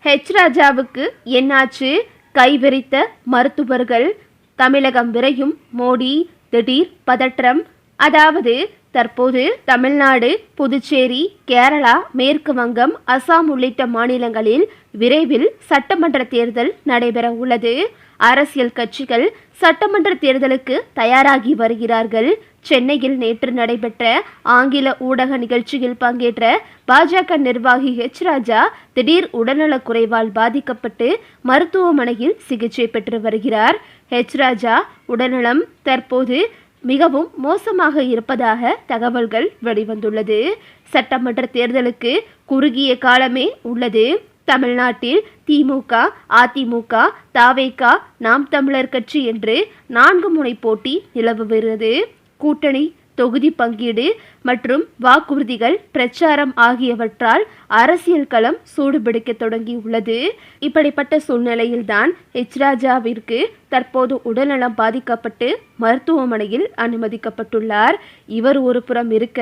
ராஜாவுக்கு என்னாச்சு? கைவிரித்த மருத்துவர்கள். தமிழகம் விரையும் மோடி திடீர் பதற்றம். அதாவது தற்போது தமிழ்நாடு, புதுச்சேரி, கேரளா, மேற்கு வங்கம், அசாம் உள்ளிட்ட மாநிலங்களில் விரைவில் சட்டமன்ற தேர்தல் நடைபெற உள்ளது. அரசியல் கட்சிகள் சட்டமன்ற தேர்தலுக்கு தயாராகி வருகிறார்கள். சென்னையில் நேற்று நடைபெற்ற ஆங்கில ஊடக நிகழ்ச்சியில் பங்கேற்ற பாஜக நிர்வாகி ராஜா திடீர் உடல்நலக் குறைவால் பாதிக்கப்பட்டு மருத்துவமனையில் சிகிச்சை பெற்று வருகிறார். ராஜா உடல்நலம் தற்போது மிகவும் மோசமாக இருப்பதாக தகவல்கள் வெளிவந்துள்ளது. சட்டமன்ற தேர்தலுக்கு குறுகிய காலமே உள்ளது. தமிழ்நாட்டில் திமுக, அதிமுக, தவேக, நாம் தமிழர் கட்சி என்று 4 முனை போட்டி நிலவுகிறது. கூட்டணி, தொகுதி பங்கீடு மற்றும் வாக்குறுதிகள், பிரச்சாரம் ஆகியவற்றால் அரசியல் களம் சூடுபிடிக்க தொடங்கியுள்ளது. இப்படிப்பட்ட சூழ்நிலையில்தான் ராஜாவிற்கு தற்போது உடல்நலம் பாதிக்கப்பட்டு மருத்துவமனையில் அனுமதிக்கப்பட்டுள்ளார். இவர் ஒரு புறம் இருக்க,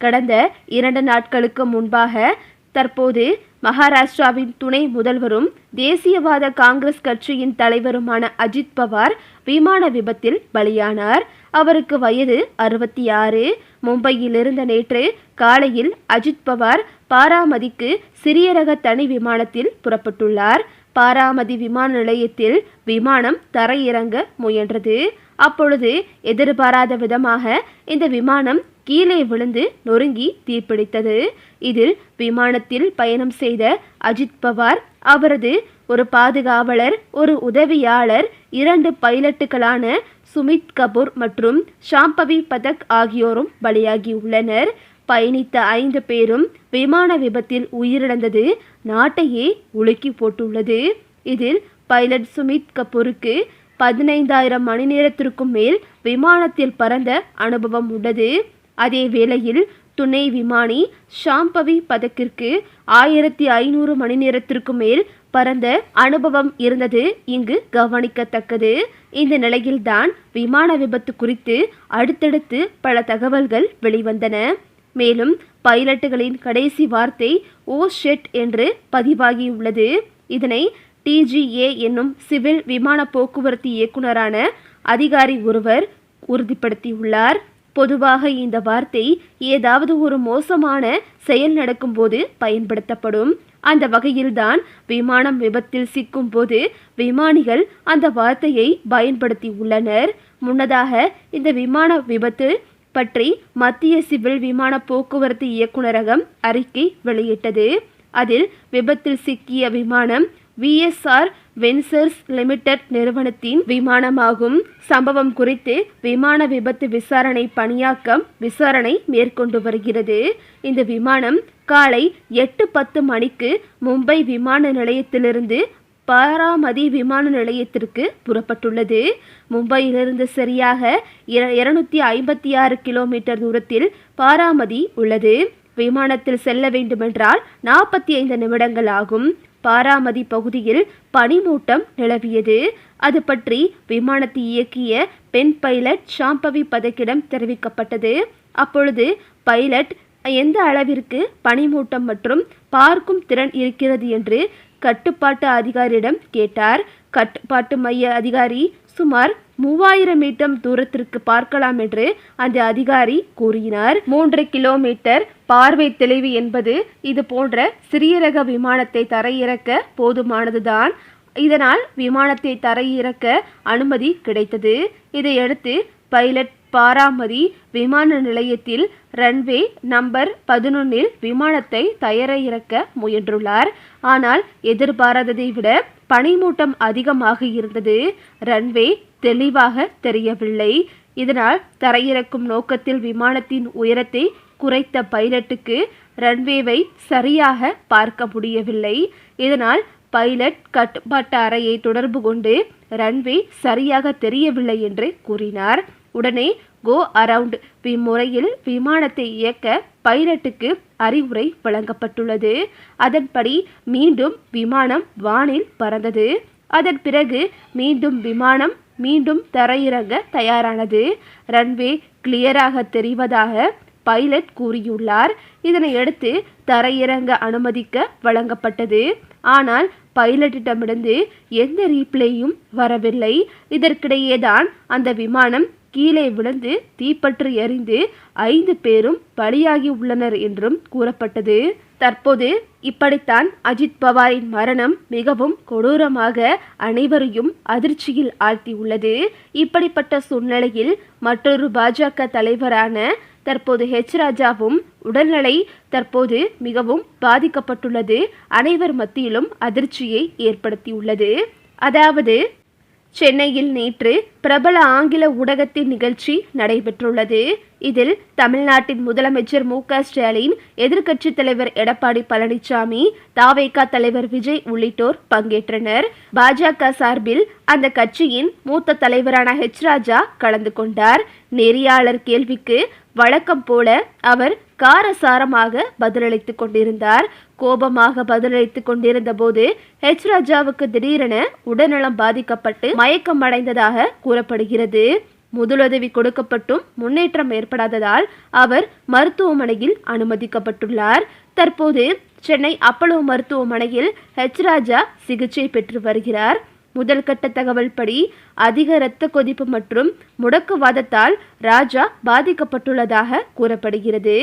கடந்த 2 நாட்களுக்கு முன்பாக தற்போது மகாராஷ்டிராவின் துணை முதல்வரும் தேசியவாத காங்கிரஸ் கட்சியின் தலைவருமான அஜித் பவார் விமான விபத்தில் பலியானார். அவருக்கு வயது 66. மும்பையில் இருந்த நேற்று காலையில் அஜித் பவார் பாராமதிக்கு சிறிய ரக தனி விமானத்தில் புறப்பட்டுள்ளார். பாராமதி விமான நிலையத்தில் விமானம் தரையிறங்க முயன்றது. அப்பொழுது எதிர்பாராத விதமாக இந்த விமானம் கீழே விழுந்து நொறுங்கி தீப்பிடித்தது. இதில் விமானத்தில் பயணம் செய்த அஜித் பவார், அவரது ஒரு பாதுகாவலர், ஒரு உதவியாளர், 2 பைலட்டுகளான சுமித் கபூர் மற்றும் ஷாம்பவி பதக் ஆகியோரும் பலியாகியுள்ளனர். பயணித்த 5 பேரும் விமான விபத்தில் உயிரிழந்தது நாட்டையே உலுக்கி போட்டுள்ளது. இதில் பைலட் சுமித் கபூருக்கு 15,000 மணி நேரத்திற்கும் மேல் விமானத்தில் பறந்த அனுபவம் உள்ளது. அதே வேளையில் துணை விமானி ஷாம்பவி பதக்கிற்கு 1500 மணி நேரத்திற்கு மேல் பறந்த அனுபவம் இருந்தது இங்கு கவனிக்கத்தக்கது. இந்த நிலையில்தான் விமான விபத்து குறித்து அடுத்தடுத்து பல தகவல்கள் வெளிவந்தன. மேலும் பைலட்டுகளின் கடைசி வார்த்தை "ஓ ஷெட்" என்று பதிவாகியுள்ளது. இதனை டிஜிஏ என்னும் சிவில் விமான போக்குவரத்து இயக்குனரான அதிகாரி ஒருவர் உறுதிப்படுத்தியுள்ளார். பொதுவாக இந்த வார்த்தை ஏதாவது ஒரு மோசமான செயல் நடக்கும்போது பயன்படுத்தப்படும். அந்த வகையில்தான் விமானம் விபத்தில் சிக்கும் போது விமானிகள் அந்த வார்த்தையை பயன்படுத்தி உள்ளனர். முன்னதாக இந்த விமான விபத்து பற்றி மத்திய சிவில் விமான போக்குவரத்து இயக்குனரகம் அறிக்கை வெளியிட்டது. அதில் விபத்தில் சிக்கிய விமானம் விஎஸ்ஆர் வென்சர்ஸ் லிமிடெட் நிறுவனத்தின் விமானமாகும். சம்பவம் குறித்து விமான விபத்து விசாரணை பணியாக்கம் விசாரணை மேற்கொண்டு வருகிறது. இந்த விமானம் காலை 8:10 மணிக்கு மும்பை விமான நிலையத்திலிருந்து பாராமதி விமான நிலையத்திற்கு புறப்பட்டுள்ளது. மும்பையிலிருந்து சரியாக 256 கிலோமீட்டர் தூரத்தில் பாராமதி உள்ளது. விமானத்தில் செல்ல வேண்டுமென்றால் 45 நிமிடங்கள் ஆகும். பாராமதி பகுதியில் பனிமூட்டம் நிலவியது. அது பற்றி விமானத்தை இயக்கிய பெண் பைலட் ஷாம்பவி பதக்கிடம் தெரிவிக்கப்பட்டது. அப்பொழுது பைலட் எந்த அளவிற்கு பனிமூட்டம் மற்றும் பார்க்கும் திறன் இருக்கிறது என்று கட்டுப்பாட்டு அதிகாரியிடம் கேட்டார். கட்டுப்பாட்டு மைய அதிகாரி சுமார் 3000 மீட்டர் தூரத்திற்கு பார்க்கலாம் என்று அந்த அதிகாரி கூறினார். 3 கிலோமீட்டர் பார்வை தெளிவு என்பது இது போன்ற சிறிய ரக விமானத்தை தரையிறக்க போதுமானதுதான். இதனால் விமானத்தை தரையிறக்க அனுமதி கிடைத்தது. இதையடுத்து பைலட் பாராமதி விமான நிலையத்தில் ரன்வே நம்பர் 11இல் விமானத்தை தரையிறக்க முயன்றுள்ளார். ஆனால் எதிர்பாராததை விட பனிமூட்டம் அதிகமாக இருந்தது. ரன்வே தெளிவாக தெரியவில்லை. இதனால் தரையிறக்கும் நோக்கத்தில் விமானத்தின் உயரத்தை குறைத்த பைலட்டுக்கு ரன்வேவை சரியாக பார்க்க முடியவில்லை. இதனால் பைலட் கட்டுப்பாட்டு அறையை தொடர்பு கொண்டு ரன்வே சரியாக தெரியவில்லை என்று கூறினார். உடனே கோ அரவுண்ட் முறையில் விமானத்தை இயக்க பைலட்டுக்கு அறிவுரை வழங்கப்பட்டுள்ளது. அதன்படி மீண்டும் விமானம் வானில் பறந்தது. அதன் பிறகு மீண்டும் விமானம் தரையிறங்க தயாரானது. ரன்வே கிளியராக தெரிவதாக பைலட் கூறியுள்ளார். இதனையடுத்து தரையிறங்க அனுமதிக்க வழங்கப்பட்டது. ஆனால் பைலட்டிடமிருந்து எந்த ரீப்ளேயும் வரவில்லை. இதற்கிடையேதான் அந்த விமானம் கீழே விழுந்து தீப்பற்றி எறிந்து 5 பேரும் பலியாகி உள்ளனர் என்றும் கூறப்பட்டது. தற்போது இப்படித்தான் அஜித் பவாரின் மரணம் மிகவும் கொடூரமாக அனைவரையும் அதிர்ச்சியில் ஆழ்த்தியுள்ளது. இப்படிப்பட்ட சூழ்நிலையில் மற்றொரு பாஜக தலைவரான தற்போது ஹெச் ராஜாவும் உடல்நிலை தற்போது மிகவும் பாதிக்கப்பட்டுள்ளது அனைவர் மத்தியிலும் அதிர்ச்சியை ஏற்படுத்தியுள்ளது. அதாவது சென்னையில் நேற்று பிரபல ஆங்கில ஊடகத்தின் நிகழ்ச்சி நடைபெற்றுள்ளது. இதில் தமிழ்நாட்டின் முதலமைச்சர் மு.க. ஸ்டாலின், எதிர்க்கட்சித் தலைவர் எடப்பாடி பழனிசாமி, தவேக தலைவர் விஜய் உள்ளிட்டோர் பங்கேற்றனர். பாஜக சார்பில் அந்த கட்சியின் மூத்த தலைவரான ஹெச் ராஜா கலந்து கொண்டார். நெறியாளர் கேள்விக்கு வழக்கம் போல அவர் காரசாரமாக பதிலளித்துக் கொண்டிருந்தார். கோபமாக பதிலளித்துக் கொண்டிருந்த போது ஹெச் ராஜாவுக்கு திடீரென உடல்நலம் பாதிக்கப்பட்டு மயக்கம் அடைந்ததாக கூறப்படுகிறது. முதலுதவி கொடுக்கப்பட்டும் முன்னேற்றம் ஏற்படாததால் அவர் மருத்துவமனையில் அனுமதிக்கப்பட்டுள்ளார். தற்போது சென்னை அப்போலோ மருத்துவமனையில் ஹெச் ராஜா சிகிச்சை பெற்று வருகிறார். முதல் கட்ட தகவல் படி அதிக இரத்த கொதிப்பு மற்றும் முடக்குவாதத்தால் ராஜா பாதிக்கப்பட்டுள்ளதாக கூறப்படுகிறது.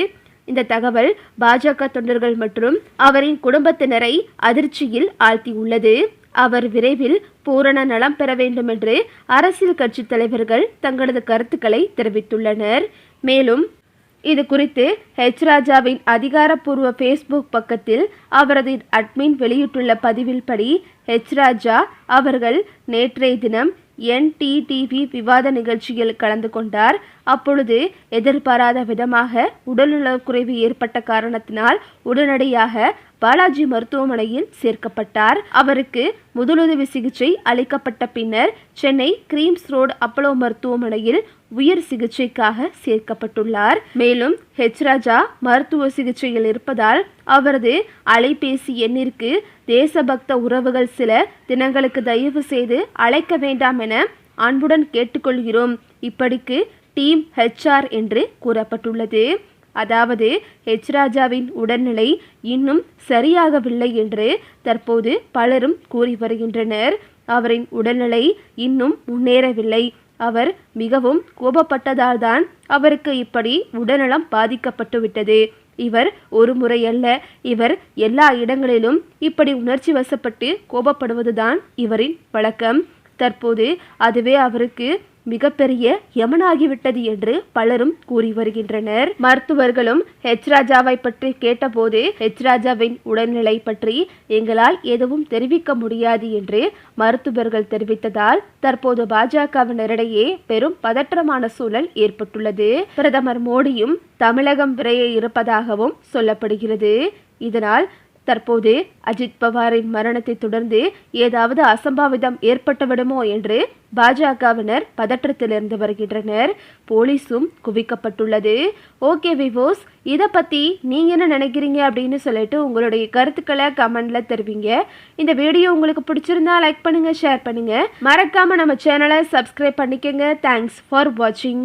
இந்த தகவல் பாஜக தொண்டர்கள் மற்றும் அவரின் குடும்பத்தினரை அதிர்ச்சியில் ஆழ்த்தியுள்ளது. அவர் விரைவில் பூரண நலம் பெற வேண்டும் என்று அரசியல் கட்சி தலைவர்கள் தங்களது கருத்துக்களை தெரிவித்துள்ளனர். மேலும் இது குறித்து ஹெச் ராஜாவின் அதிகாரப்பூர்வ ஃபேஸ்புக் பக்கத்தில் அவரது அட்மின் வெளியிட்டுள்ள பதிவில் படி ஹெச் ராஜா அவர்கள் நேற்றைய தினம் NTTV விவாத நிகழ்ச்சியில் கலந்து கொண்டார். அப்பொழுது எதிர்பாராத விதமாக உடல்நலக்குறைவு ஏற்பட்ட காரணத்தினால் உடனடியாக பாலாஜி மருத்துவமனையில் சேர்க்கப்பட்டார். அவருக்கு முதலுதவி சிகிச்சை அளிக்கப்பட்ட பின்னர் சென்னை கிரீம்ஸ் ரோடு அப்போலோ மருத்துவமனையில் உயர் சிகிச்சைக்காக சேர்க்கப்பட்டுள்ளார். மேலும் ஹெச் ராஜா மருத்துவ சிகிச்சையில் இருப்பதால் அவரது அலைபேசி எண்ணிற்கு தேசபக்த உறவுகள் சில தினங்களுக்கு தயவு செய்து அழைக்க வேண்டாம் என அன்புடன் கேட்டுக்கொள்கிறோம். இப்படிக்கு டீம் HR என்று கூறப்பட்டுள்ளது. அதாவது ஹெச் ராஜாவின் உடல்நிலை இன்னும் சரியாகவில்லை என்று தற்போது பலரும் கூறி வருகின்றனர். அவரின் உடல்நிலை இன்னும் முன்னேறவில்லை. அவர் மிகவும் கோபப்பட்டதால் தான் அவருக்கு இப்படி உடல்நலம் பாதிக்கப்பட்டுவிட்டது. இவர் ஒரு முறையல்ல, இவர் எல்லா இடங்களிலும் இப்படி உணர்ச்சி வசப்பட்டு கோபப்படுவதுதான் இவரின் வழக்கம். தற்போது அதுவே அவருக்கு மிகப்பெரிய யமனாகிவிட்டது என்று பலரும் கூறி வருகின்றனர். மருத்துவர்களும் ஹெச் ராஜாவை பற்றி கேட்டபோது ஹெச் ராஜாவின் உடல்நிலை பற்றி எங்களால் எதுவும் தெரிவிக்க முடியாது என்று மருத்துவர்கள் தெரிவித்ததால் தற்போது பாஜகவினரிடையே பெரும் பதற்றமான சூழல் ஏற்பட்டுள்ளது. பிரதமர் மோடியும் தமிழகம் விரைய இருப்பதாகவும் சொல்லப்படுகிறது. இதனால் தற்போது அஜித் பவாரின் மரணத்தை தொடர்ந்து ஏதாவது அசம்பாவிதம் ஏற்பட்டுவிடுமோ என்று பாஜகவினர் பதற்றத்தில் இருந்து வருகின்றனர். போலீஸும் குவிக்கப்பட்டுள்ளது. ஓகே விவோஸ், இதை பற்றி நீங்கள் என்ன நினைக்கிறீங்க அப்படின்னு சொல்லிட்டு உங்களுடைய கருத்துக்களை கமெண்ட்ல தெரிவிங்க. இந்த வீடியோ உங்களுக்கு பிடிச்சிருந்தா லைக் பண்ணுங்க, ஷேர் பண்ணுங்க, மறக்காம நம்ம சேனலை சப்ஸ்கிரைப் பண்ணிக்கோங்க. தேங்க்ஸ் ஃபார் வாட்சிங்.